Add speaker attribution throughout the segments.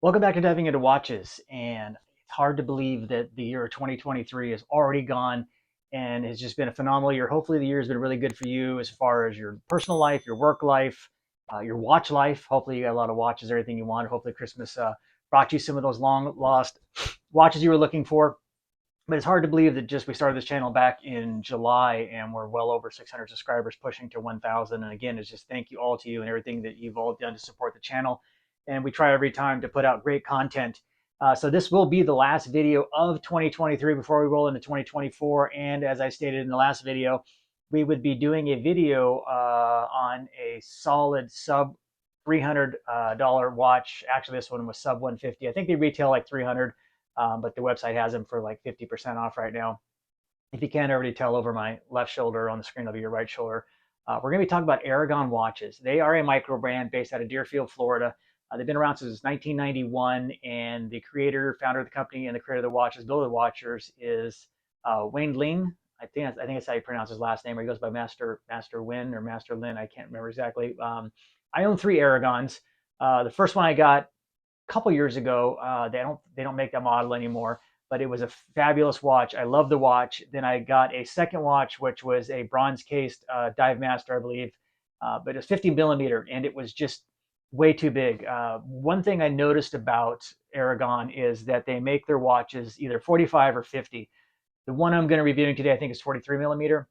Speaker 1: Welcome back to Diving into Watches. And it's hard to believe that the year of 2023 is already gone and has just been a phenomenal year. Hopefully, the year has been really good for you as far as your personal life, your work life, your watch life. Hopefully, you got a lot of watches, everything you wanted. Hopefully, Christmas brought you some of those long lost watches you were looking for. But it's hard to believe that just we started this channel back in July and we're well over 600 subscribers, pushing to 1,000. And again, it's just thank you all to you and everything that you've all done to support the channel. And we try every time to put out great content. So this will be the last video of 2023 before we roll into 2024. And as I stated in the last video, we would be doing a video on a solid sub $300 watch. Actually, this one was sub 150. I think they retail like 300. But the website has them for like 50% off right now. If you can't already tell over my left shoulder, on the screen will be your right shoulder. We're going to be talking about Arragon watches. They are a micro brand based out of Deerfield, Florida. They've been around since 1991, and the creator, founder of the company, and the creator of the watches, builder of the watches, is Wayne Ling. I think that's how you pronounce his last name. Or he goes by Master Win or Master Lin. I can't remember exactly. I own three Arragons. The first one I got couple years ago. They don't make that model anymore, but it was a fabulous watch. I love the watch. Then I got a second watch, which was a bronze cased Dive Master, I believe, but it's 50 millimeter, and it was just way too big. One thing I noticed about Arragon is that they make their watches either 45 or 50. The one I'm going to be reviewing today, I think, is 43 millimeter.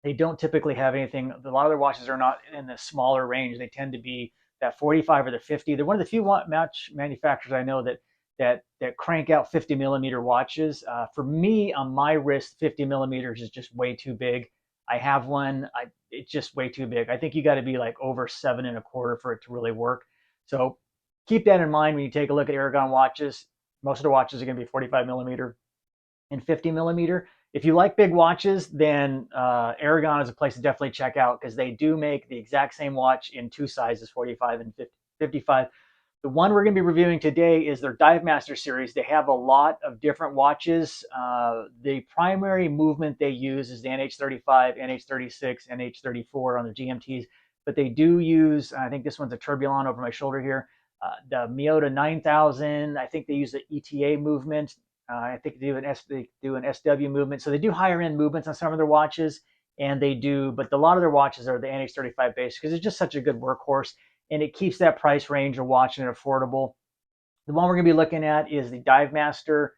Speaker 1: They don't typically have anything. A lot of their watches are not in the smaller range. They tend to be that 45 or the 50. They're one of the few watch manufacturers I know that crank out 50 millimeter watches. For me, on my wrist, 50 millimeters is just way too big. I have one. It's just way too big. I think you got to be like over 7.25 for it to really work. So keep that in mind when you take a look at Arragon watches. Most of the watches are going to be 45 millimeter and 50 millimeter. If you like big watches, then Arragon is a place to definitely check out because they do make the exact same watch in two sizes, 45 and 55. The one we're going to be reviewing today is their Dive Master series. They have a lot of different watches. The primary movement they use is the NH35, NH36, NH34 on the GMTs, but they do use, I think this one's a Tourbillon over my shoulder here, the Miyota 9000. I think they use the ETA movement. I think they do an SW movement. So they do higher end movements on some of their watches, and they do, but a lot of their watches are the NH35 base because it's just such a good workhorse, and it keeps that price range of watch and affordable. The one we're going to be looking at is the Dive Master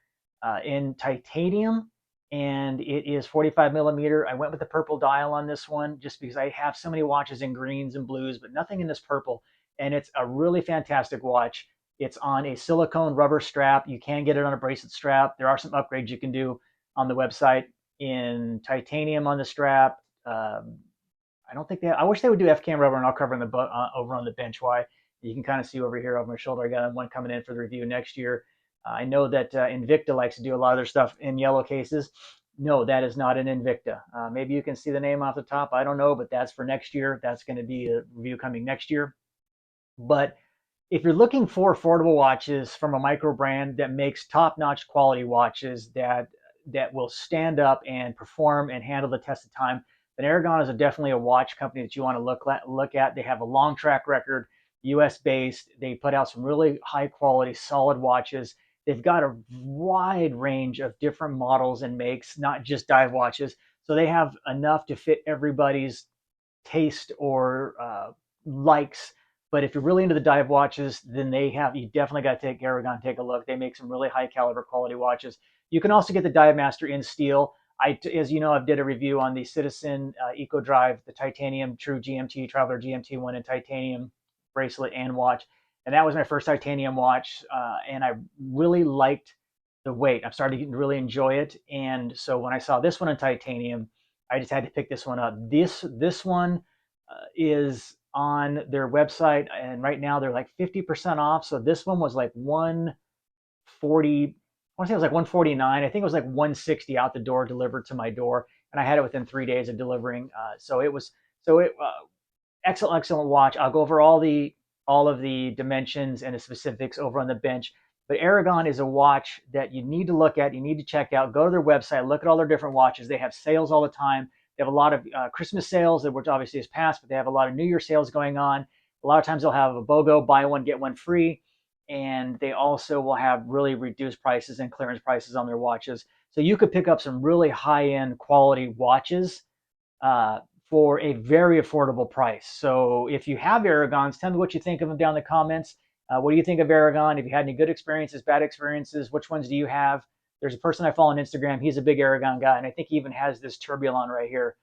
Speaker 1: in titanium, and it is 45 millimeter. I went with the purple dial on this one just because I have so many watches in greens and blues, but nothing in this purple, and it's a really fantastic watch. It's on a silicone rubber strap. You can get it on a bracelet strap. There are some upgrades you can do on the website in titanium on the strap. I don't think I wish they would do FCAM rubber, and I'll cover in the over on the bench why. You can kind of see over here over my shoulder. I got one coming in for the review next year. I know that Invicta likes to do a lot of their stuff in yellow cases. No, that is not an Invicta. Maybe you can see the name off the top. I don't know, but that's for next year. That's going to be a review coming next year. But if you're looking for affordable watches from a micro brand that makes top-notch quality watches that will stand up and perform and handle the test of time, then Arragon is definitely a watch company that you want to look at. They have a long track record, US based. They put out some really high quality, solid watches. They've got a wide range of different models and makes, not just dive watches. So they have enough to fit everybody's taste or likes. But if you're really into the dive watches, then you definitely got to take Arragon, take a look. They make some really high caliber quality watches. You can also get the Dive Master in steel. As you know, I've did a review on the Citizen Eco Drive, the titanium True GMT, Traveler GMT one in titanium bracelet and watch. And that was my first titanium watch. And I really liked the weight. I'm starting to really enjoy it. And so when I saw this one in titanium, I just had to pick this one up. This one is on their website, and right now they're like 50% off. So this one was like 140. I want to say it was like 149. I think it was like 160 out the door, delivered to my door, and I had it within 3 days of delivering. Excellent watch. I'll go over all of the dimensions and the specifics over on the bench. But Arragon is a watch that you need to look at. You need to check out. Go to their website. Look at all their different watches. They have sales all the time. They have a lot of Christmas sales, which obviously is past, but they have a lot of New Year sales going on. A lot of times they'll have a BOGO, buy one, get one free. and they also will have really reduced prices and clearance prices on their watches. So you could pick up some really high-end quality watches uh, for a very affordable price. So if you have Arragons, tell me what you think of them down in the comments. What do you think of Arragon? If you had any good experiences, bad experiences, which ones do you have? There's a person I follow on Instagram. He's a big Arragon guy, and I think he even has this tourbillon right here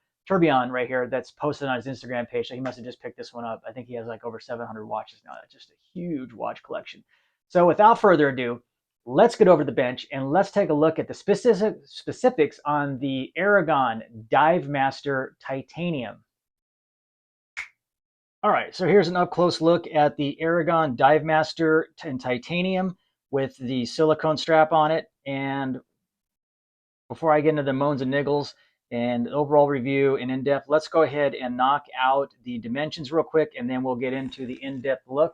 Speaker 1: that's posted on his Instagram page. So he must have just picked this one up. I think he has like over 700 watches now. That's just a huge watch collection. So without further ado, let's get over the bench and let's take a look at the specifics on the Arragon Dive Master Titanium. All right, so here's an up close look at the Arragon Dive Master in titanium with the silicone strap on it. And before I get into the moans and niggles and overall review and in-depth, let's go ahead and knock out the dimensions real quick, and then we'll get into the in-depth look,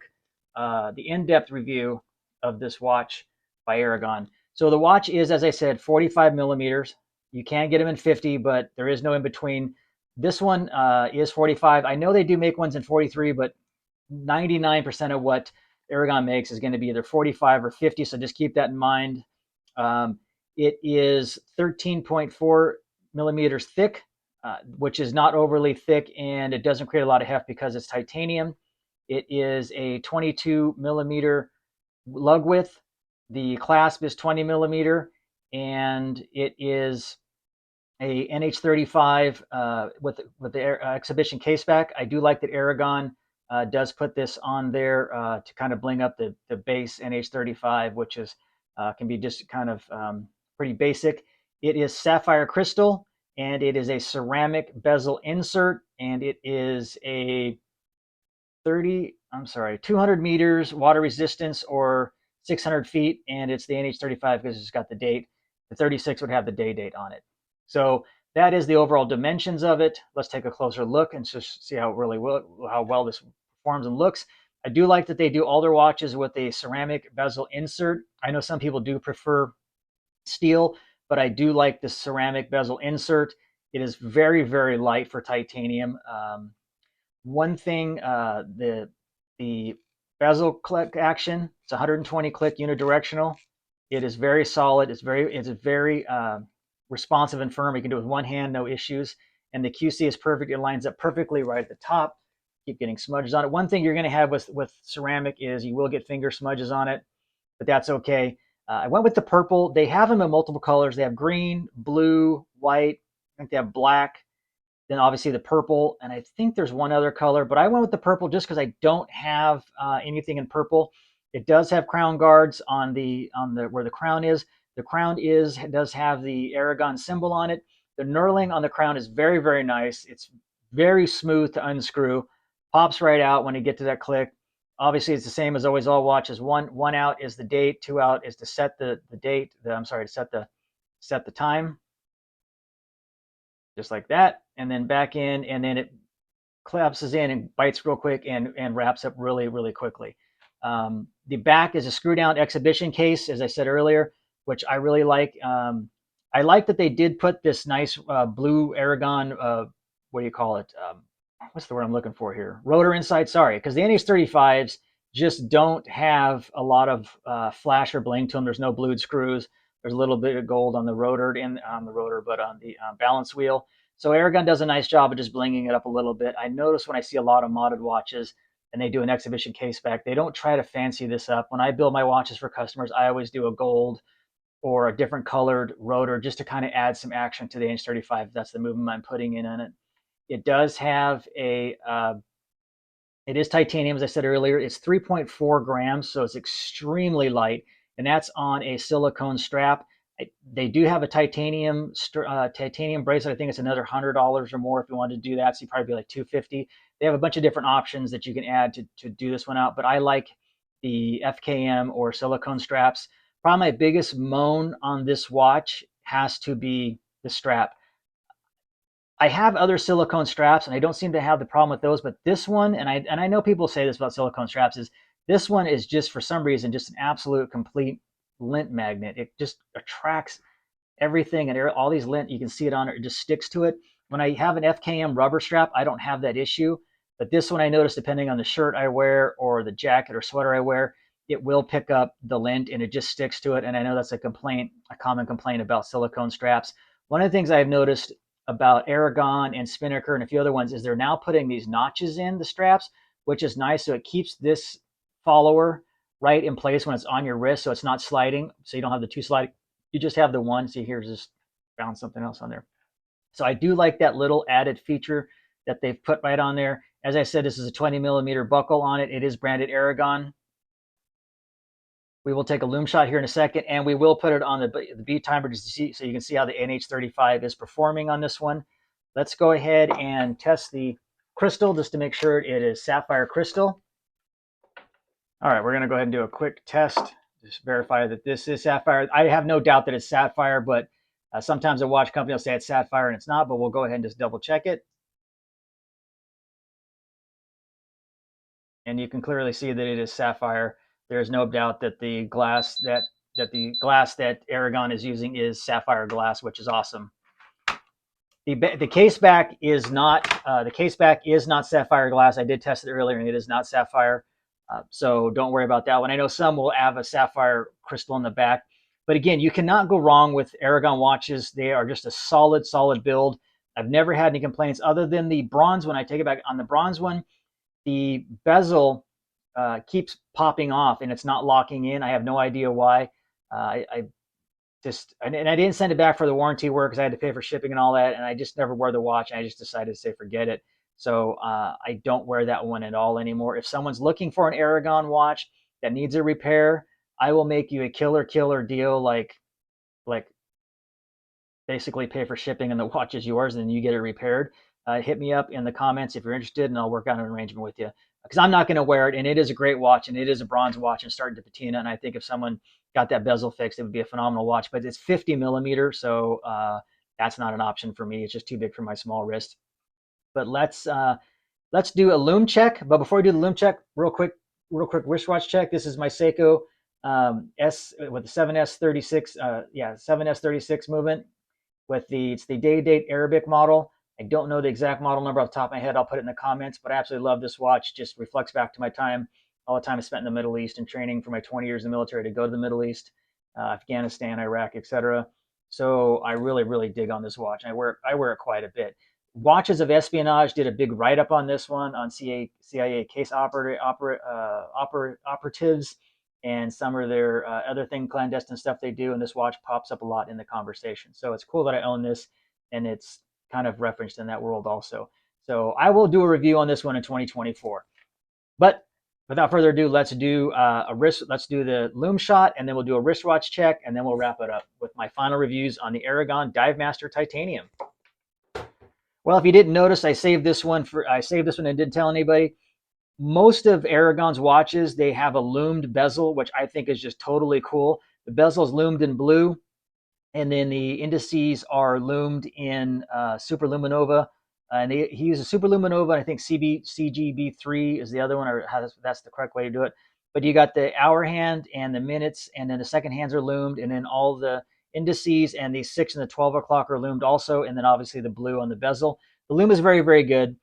Speaker 1: the in-depth review of this watch by Arragon. So the watch is, as I said, 45 millimeters. You can get them in 50, but there is no in between. This one is 45. I know they do make ones in 43, but 99% of what Arragon makes is going to be either 45 or 50, so just keep that in mind. It is 13.4 millimeters thick, which is not overly thick, and it doesn't create a lot of heft because it's titanium. It is a 22 millimeter lug width. The clasp is 20 millimeter, and it is a NH35 with the exhibition case back. I do like that Arragon does put this on there to kind of bling up the base NH35, which is can be just kind of pretty basic. It is sapphire crystal, and it is a ceramic bezel insert, and it is a 200 meters water resistance or 600 feet, and it's the NH35 because it's got the date. The 36 would have the day date on it. So that is the overall dimensions of it. Let's take a closer look and just see how well this performs and looks. I do like that they do all their watches with a ceramic bezel insert. I know some people do prefer steel, but I do like the ceramic bezel insert. It is very, very light for titanium. One thing, the bezel click action, it's 120 click unidirectional. It is very solid. It's very responsive and firm. You can do it with one hand, no issues. And the QC is perfect. It lines up perfectly right at the top. Keep getting smudges on it. One thing you're going to have with ceramic is you will get finger smudges on it, but that's okay. I went with the purple. They have them in multiple colors. They have green, blue, white. I think they have black. Then obviously the purple, and I think there's one other color, but I went with the purple just because I don't have anything in purple. It does have crown guards on the where the crown is. The crown does have the Arragon symbol on it. The knurling on the crown is very, very nice. It's very smooth to unscrew. Pops right out when you get to that click. Obviously, it's the same as always all watches. One out is the date. Two out is to set the date. To set the time. Just like that, and then back in, and then it collapses in and bites real quick and wraps up really, really quickly. The back is a screw down exhibition case, as I said earlier, which I really like. I like that they did put this nice blue Arragon, what do you call it? What's the word I'm looking for here? Rotor inside, sorry, because the NH35s just don't have a lot of flash or bling to them. There's no blued screws. There's a little bit of gold on the rotor, but on the balance wheel. So Arragon does a nice job of just blinging it up a little bit. I notice when I see a lot of modded watches and they do an exhibition case back, they don't try to fancy this up. When I build my watches for customers, I always do a gold or a different colored rotor just to kind of add some action to the NH35. That's the movement I'm putting in on it. It does have it is titanium, as I said earlier. It's 3.4 grams, so it's extremely light, and that's on a silicone strap. They do have a titanium bracelet. I think it's another $100 or more if you want to do that. So you probably be like $250. They have a bunch of different options that you can add to do this one out, but I like the FKM or silicone straps. Probably my biggest moan on this watch has to be the strap. I have other silicone straps, and I don't seem to have the problem with those. But this one, and I know people say this about silicone straps, is this one is just for some reason just an absolute complete lint magnet. It just attracts everything, and all these lint, you can see it on it. It just sticks to it. When I have an FKM rubber strap, I don't have that issue. But this one, I notice, depending on the shirt I wear or the jacket or sweater I wear, it will pick up the lint and it just sticks to it. And I know that's a common complaint about silicone straps. One of the things I've noticed about Arragon and Spinnaker and a few other ones is they're now putting these notches in the straps, which is nice. So it keeps this follower right in place when it's on your wrist, so it's not sliding. So you don't have the two sliding. You just have the one. See, here's just found something else on there. So I do like that little added feature that they've put right on there. As I said, this is a 20 millimeter buckle on it. It is branded Arragon. We will take a loom shot here in a second, and we will put it on the beat timer to see, so you can see how the NH35 is performing on this one. Let's go ahead and test the crystal just to make sure it is sapphire crystal. All right, we're going to go ahead and do a quick test. Just verify that this is sapphire. I have no doubt that it's sapphire, but sometimes a watch company will say it's sapphire and it's not, but we'll go ahead and just double check it. And you can clearly see that it is sapphire. There is no doubt that the glass that Arragon is using is sapphire glass, which is awesome. The case back is not sapphire glass. I did test it earlier, and it is not sapphire. So don't worry about that one. I know some will have a sapphire crystal in the back, but again, you cannot go wrong with Arragon watches. They are just a solid build. I've never had any complaints other than the bronze one. I take it back. On the bronze one, the bezel keeps popping off and it's not locking in. I have no idea why. I didn't send it back for the warranty work because I had to pay for shipping and all that, and I just never wore the watch. And I just decided to say forget it. So I don't wear that one at all anymore. If someone's looking for an Arragon watch that needs a repair, I will make you a killer deal, like basically pay for shipping and the watch is yours and then you get it repaired. Hit me up in the comments if you're interested and I'll work out an arrangement with you, because I'm not going to wear it, and it is a great watch, and it is a bronze watch and starting to patina, and I think if someone got that bezel fixed, it would be a phenomenal watch, but it's 50 millimeter, so that's not an option for me. It's just too big for my small wrist. But let's do a loom check. But before we do the loom check, real quick wristwatch check. This is my Seiko S with the 7S36, 7S36 movement with it's the day-date Arabic model. I don't know the exact model number off the top of my head. I'll put it in the comments, but I absolutely love this watch. Just reflects back to my time, all the time I spent in the Middle East and training for my 20 years in the military to go to the Middle East, Afghanistan, Iraq, etc. So I really dig on this watch. I wear it quite a bit. Watches of Espionage did a big write-up on this one on CIA case operatives and some of their other clandestine stuff they do, and this watch pops up a lot in the conversation. So it's cool that I own this, and it's kind of referenced in that world also. So I will do a review on this one in 2024. But without further ado, let's do the loom shot, and then we'll do a wristwatch check, and then we'll wrap it up with my final reviews on the Arragon Dive Master Titanium. Well, if you didn't notice, I saved this one and didn't tell anybody. Most of Arragon's watches, they have a loomed bezel, which I think is just totally cool. The bezel is loomed in blue, and then the indices are loomed in Super Luminova. And he uses Super Luminova, and I think CGB3 is the other one, or that's the correct way to do it. But you got the hour hand and the minutes, and then the second hands are loomed, and then all the indices and the 6 and the 12 o'clock are loomed also, and then obviously the blue on the bezel. The loom is very good.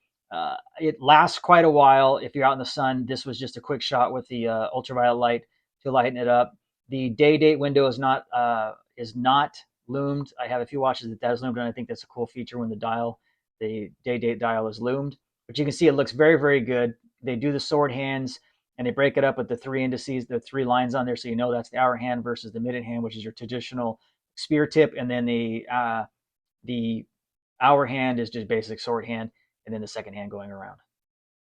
Speaker 1: It lasts quite a while if you're out in the sun. This was just a quick shot with the ultraviolet light to lighten it up. The day-date window is not loomed. I have a few watches that is loomed, and I think that's a cool feature when the day-date dial is loomed. But you can see it looks very good. They do the sword hands, and they break it up with the 3 indices, the 3 lines on there, so you know that's the hour hand versus the minute hand, which is your traditional spear tip, and then the hour hand is just basic sword hand, and then the second hand going around.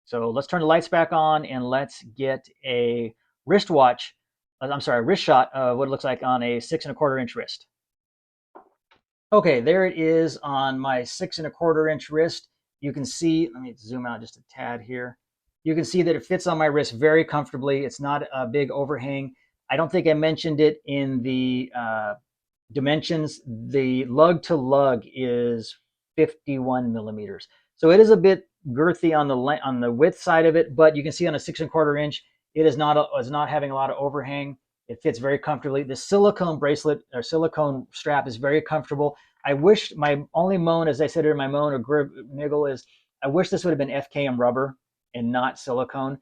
Speaker 1: So let's turn the lights back on, and let's get a wrist shot of what it looks like on a 6 1/4 inch wrist. Okay, there it is on my 6 1/4 inch wrist. You can see, let me zoom out just a tad here. You can see that it fits on my wrist very comfortably. It's not a big overhang. I don't think I mentioned it in the dimensions. The lug to lug is 51 millimeters. So it is a bit girthy on the width side of it, but you can see on a 6 1/4 inch, it is not having a lot of overhang. It fits very comfortably. The silicone bracelet or silicone strap is very comfortable. I wish my only moan, as I said in my moan or niggle, is I wish this would have been FKM rubber and not silicone.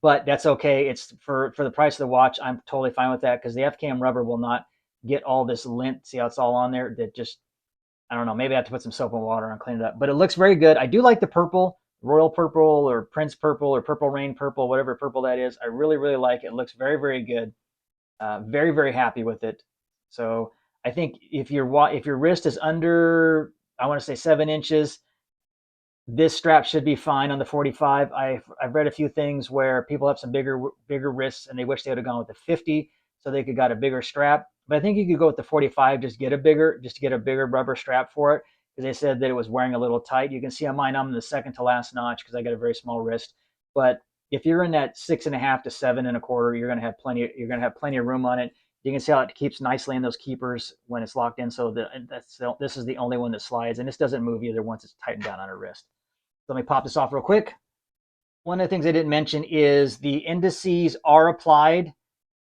Speaker 1: but that's okay. It's for the price of the watch. I'm totally fine with that because the FKM rubber will not get all this lint. See how it's all on there? That just, I don't know. Maybe I have to put some soap and water and clean it up. But it looks very good. I do like the purple, royal purple or prince purple or purple rain purple, whatever purple that is. I really, really like it. It looks very, very good. Very, very happy with it. So I think if your wrist is under, I want to say 7 inches, this strap should be fine on the 45. I've read a few things where people have some bigger wrists and they wish they would have gone with the 50 so they could got a bigger strap. But I think you could go with the 45, just to get a bigger rubber strap for it, because they said that it was wearing a little tight. You can see on mine, I'm in the second to last notch because I got a very small wrist. But if you're in that 6.5 to 7.25, you're gonna have plenty of room on it. You can see how it keeps nicely in those keepers when it's locked in. So this is the only one that slides, and this doesn't move either once it's tightened down on a wrist. So let me pop this off real quick. One of the things I didn't mention is the indices are applied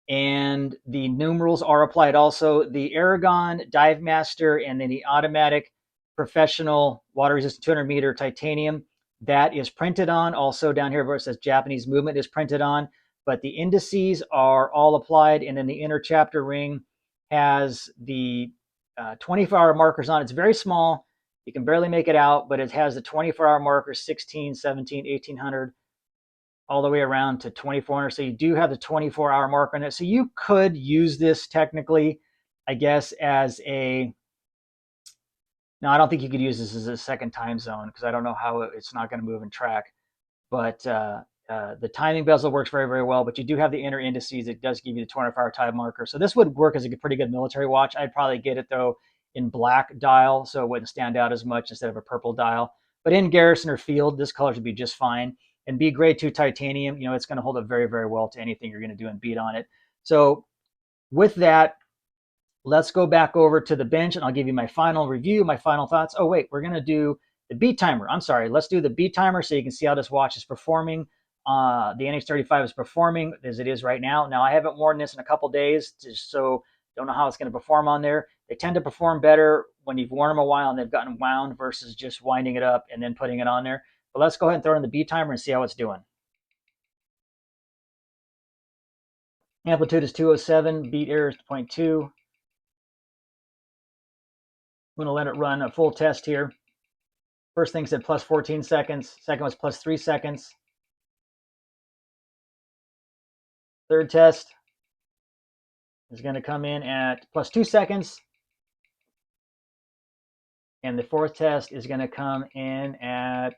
Speaker 1: and the numerals are applied also. The Arragon Dive Master and then the automatic professional water resistant 200 meter titanium, that is printed on. Also down here where it says Japanese movement is printed on, but the indices are all applied. And then the inner chapter ring has the 24-hour markers on. It's very small. You can barely make it out, but it has the 24-hour markers, 16, 17, 1800, all the way around to 2400. So you do have the 24-hour marker on it. So you could use this technically, I guess, as a, no, I don't think you could use this as a second time zone because I don't know how it's not going to move and track. But the timing bezel works very, very well. But you do have the inner indices. It does give you the 24-hour time marker. So this would work as a pretty good military watch. I'd probably get it, though, in black dial, so it wouldn't stand out as much instead of a purple dial. But in garrison or field, this color should be just fine. And B grade 2 titanium, you know, it's going to hold up very, very well to anything you're going to do and beat on it. So with that, let's go back over to the bench and I'll give you my final review, my final thoughts. Oh, wait, we're going to do the beat timer. I'm sorry. Let's do the beat timer so you can see how this watch is performing. The NH35 is performing as it is right now. Now, I haven't worn this in a couple days, so don't know how it's going to perform on there. They tend to perform better when you've worn them a while and they've gotten wound versus just winding it up and then putting it on there. But let's go ahead and throw in the beat timer and see how it's doing. Amplitude is 207, beat error is 0.2. I'm going to let it run a full test here. First thing said plus 14 seconds. Second was plus 3 seconds. Third test is going to come in at plus 2 seconds. And the fourth test is going to come in at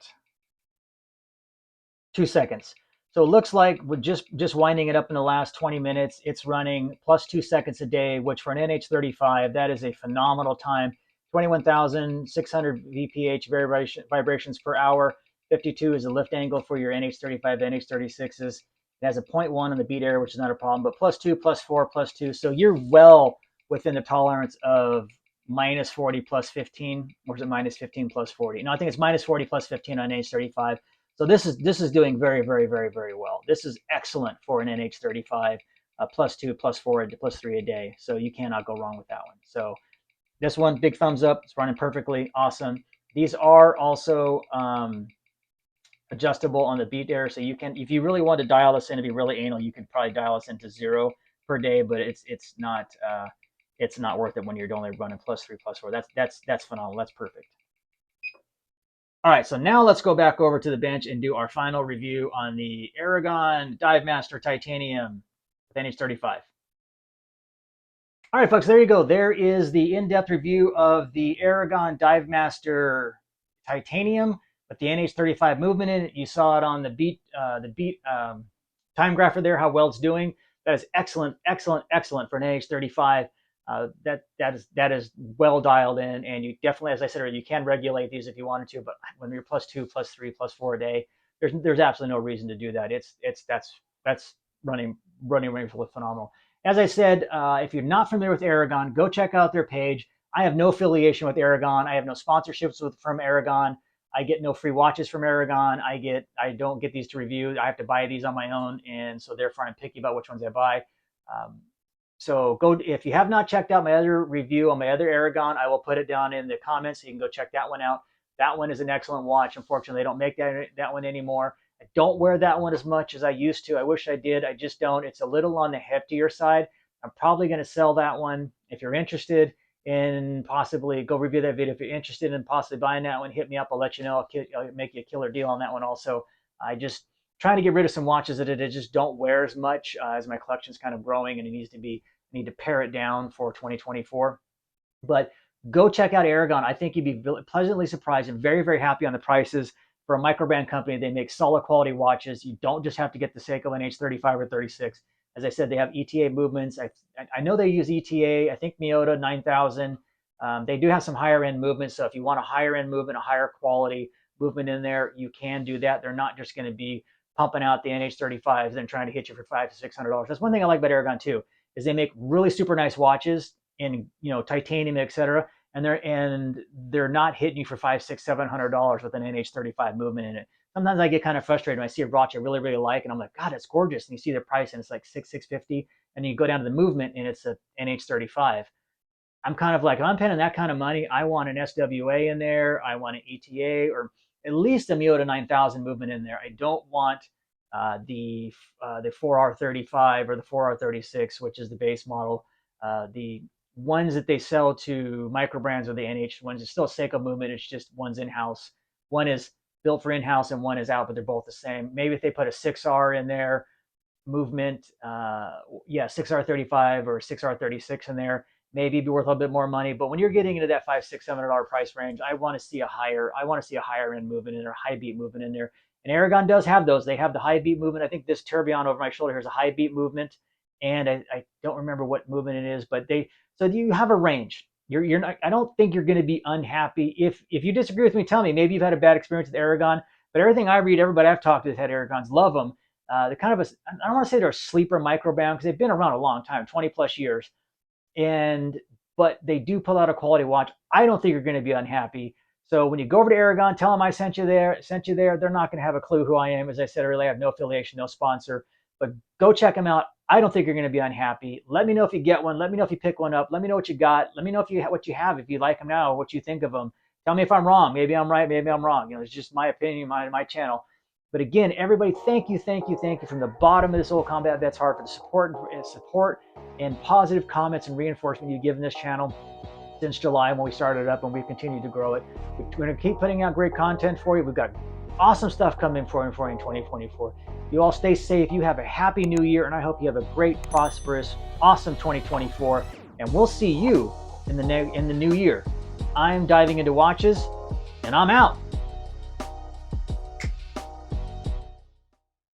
Speaker 1: 2 seconds. So it looks like with just winding it up in the last 20 minutes, it's running plus 2 seconds a day, which for an NH35, that is a phenomenal time. 21,600 VPH vibrations per hour. 52 is the lift angle for your NH35, NH36s. It has a 0.1 on the beat error, which is not a problem, but plus 2, plus 4, plus 2. So you're well within the tolerance of minus 40 plus 15, or is it minus 15 plus 40? No, I think it's minus 40 plus 15 on NH35. So this is doing very, very, very, very well. This is excellent for an NH35, plus 2, plus 4, plus 3 a day. So you cannot go wrong with that one. So this one, big thumbs up. It's running perfectly. Awesome. These are also adjustable on the beat error. So you can, if you really want to dial this in to be really anal, you can probably dial this into 0 per day, but it's not worth it when you're only running plus 3, plus 4. That's phenomenal. That's perfect. All right, so now let's go back over to the bench and do our final review on the Arragon Dive Master Titanium with NH35. All right, folks, there you go. There is the in-depth review of the Arragon Dive Master Titanium with the NH35 movement in it. You saw it on the beat time grapher there, how well it's doing. That is excellent, excellent, excellent for an NH35. That is well dialed in, and you definitely, as I said earlier, you can regulate these if you wanted to. But when you're plus 2, plus 3, plus 4 a day, there's absolutely no reason to do that. That's running phenomenal. As I said, if you're not familiar with Arragon, go check out their page. I have no affiliation with Arragon. I have no sponsorships from Arragon. I get no free watches from Arragon. I don't get these to review. I have to buy these on my own, and so therefore I'm picky about which ones I buy. So go, if you have not checked out my other review on my other Arragon, I will put it down in the comments so you can go check that one out. That one is an excellent watch. Unfortunately, they don't make that one anymore. I don't wear that one as much as I used to. I wish I did. I just don't. It's a little on the heftier side. I'm probably going to sell that one. If you're interested in possibly go review that video. If you're interested in possibly buying that one, hit me up. I'll let you know. I'll make you a killer deal on that one also. I just trying to get rid of some watches that I just don't wear as much as my collection's kind of growing and it needs to be, I need to pare it down for 2024. But go check out Arragon. I think you'd be pleasantly surprised and very, very happy on the prices. For a microbrand company, they make solid quality watches. You don't just have to get the Seiko NH35 or 36. As I said, they have ETA movements. I know they use ETA. I think Miyota 9000. They do have some higher end movements. So if you want a higher end movement, a higher quality movement in there, you can do that. They're not just going to be pumping out the NH35s and trying to hit you for $500 to $600. That's one thing I like about Arragon too, is they make really super nice watches in titanium, etc. And they're not hitting you for $500, $600, $700 with an NH35 movement in it. Sometimes I get kind of frustrated when I see a watch I really, really like, and I'm like, God, it's gorgeous. And you see the price, and it's like $650, and then you go down to the movement, and it's a NH35. I'm kind of like, if I'm paying that kind of money, I want an SWA in there. I want an ETA or at least a Miyota 9000 movement in there. I don't want the 4R35 or the 4R36, which is the base model. The ones that they sell to microbrands or the NH ones, it's still a Seiko movement. It's just one's in-house. One is built for in-house and one is out, but they're both the same. Maybe if they put a 6R in there, movement, 6R35 or 6R36 in there, maybe it'd be worth a little bit more money. But when you're getting into that $500, $600, $700 price range, I want to see a higher end movement in there, high beat movement in there. And Arragon does have those. They have the high beat movement. I think this tourbillon over my shoulder here is a high beat movement, and I don't remember what movement it is, but so you have a range. You're not. I don't think you're going to be unhappy. If you disagree with me, tell me. Maybe you've had a bad experience with Arragon. But everything I read, everybody I've talked to that's had Arragons love them. They're kind of I don't want to say they're a sleeper microbrand because they've been around a long time, 20 plus years. But they do pull out a quality watch. I don't think you're going to be unhappy. So when you go over to Arragon, tell them I sent you there. They're not going to have a clue who I am. As I said earlier, I have no affiliation, no sponsor. But go check them out. I don't think you're going to be unhappy. Let me know if you get one. Let me know if you pick one up. Let me know what you got. Let me know what you have, if you like them now, or what you think of them. Tell me if I'm wrong. Maybe I'm right. Maybe I'm wrong. It's just my opinion, my channel. But again, everybody, thank you from the bottom of this old Combat Vets heart for the support and positive comments and reinforcement you've given this channel since July when we started it up, and we've continued to grow it. We're going to keep putting out great content for you. We've got awesome stuff coming for you in 2024. You all stay safe. You have a happy new year, and I hope you have a great, prosperous, awesome 2024. And we'll see you in the new year. I'm diving into watches, and I'm out.